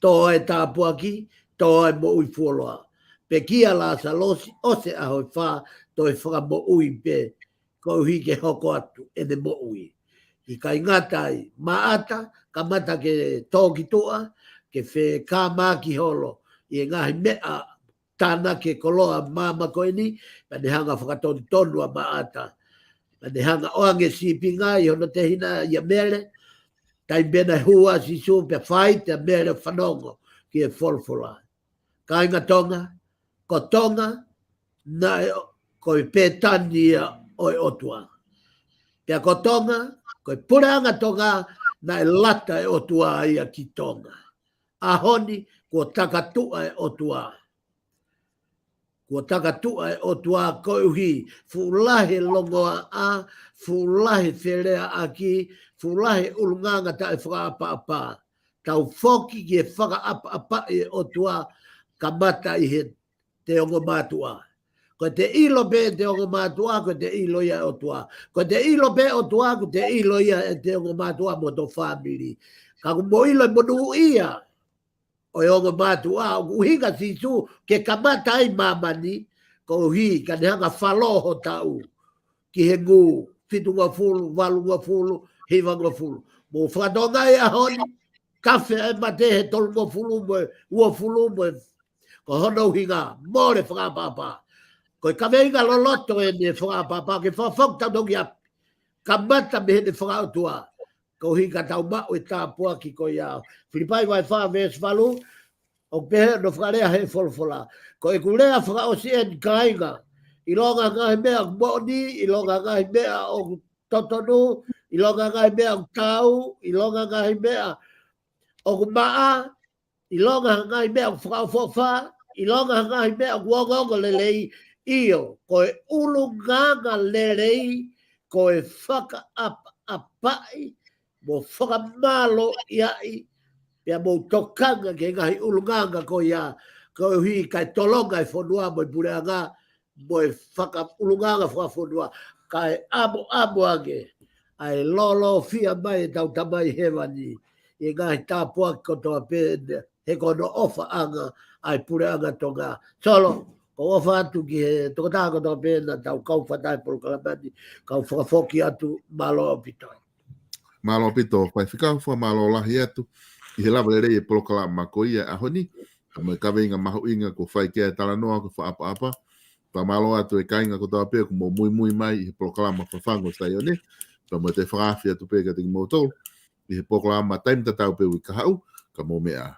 tō ai tāpuaki, tō ai mo ui fuoloa. Pe kia la salosi ose a hoi wha toi whaka mo ui pe ko hi ke hoko atu ene mo ui. I kai ngatai maata ka mata ke tōki tua ke whe kā maki holo i ngahi mea tāna ke koloa māma koe ni pa ne hanga whakatoni tonua maata. Pa ne hanga oange sipi ngai hono te hina ia mere tai bena hua si su pe whai te mere whanongo ki e wholwhola. Kai ngatonga ko tonga na koe pētania o otua. Pea ko tonga, koe puranga tonga na lata e otua ia ki tonga. Ahoni ko takatua e otua. Ko takatua e otua koe uhi fulahe longoa a, fulahe wherea aki, fulahe ulunganga ta e whakaapa-apa. Tau whoki ki e whakaapa-apa e otua ka mata i he te ongo mātua. Ko te ilo pe te ongo mātua, ko te ilo ia otua. Ko te ilo pe otua, ko te ilo ia e te ongo mātua mo tō family. Ka mo ilo monu ia o e ongo mātua, o uhinga sisu ke kamata ai mamani, ko uhi ka nehanga whaloho tau ki he ngu, fitunga fulu, walunga fulu, hiwanga fulu. Mo whakatonga e ahoni, kafe e mate he tolunga fulu mo, ua fulu mo, ko hono hinga, more whakapapa. Ko ka veinga loloto e ne whakapapa, ke whawhok tau tongi api. Ka mata me hene whakautua. Ko hinga tau mao e tāpua ki ko iau. Whiripai vai whaves walu, o pehe no whakarea he wholwhola. Ko e kulea whakaosi e kainga. I longa ngahi mea moni, i longa ngahi mea o totonu, i longa ngahi mea o tau, i longa ngahi mea o maa, i longa ngahi mea o whakaufofa, i longa ngahi mea guagonga lelei io, koe ulunganga lelei, koe whaka apai, mo whakamalo iai, pia mo tokanga ke ngahi ulunganga ko ia, koe hui kai tolonga i whanua mo i pureanga, mo i whaka ulunganga whakawhanua, kai amo age, ai lolo fia mai e tau tamai hewani, i ngahi tāpua kotoa pēne, he kono ofa anga, ai pureanga tonga. Solo, ko ofa atu ki he tokotako toa pēna tau kau whatai Polokalamani, kau whakafoki atu malo o pito.
Malo pito, pai whikau wha malo lahi atu, i he lawa lerei e Polokalama ko ia ahoni, ka mai kawe inga mahu inga ko whai kia tala noa ko whaapa-apa, pa malo atu e kainga ko toa pēku mo mui mai i he Polokalama FAFANGU SAIONE, pa mo te whakawhi atu pēka tiki moutou, i he Polokalama taim tatau pēu i kahau, ka mo mea.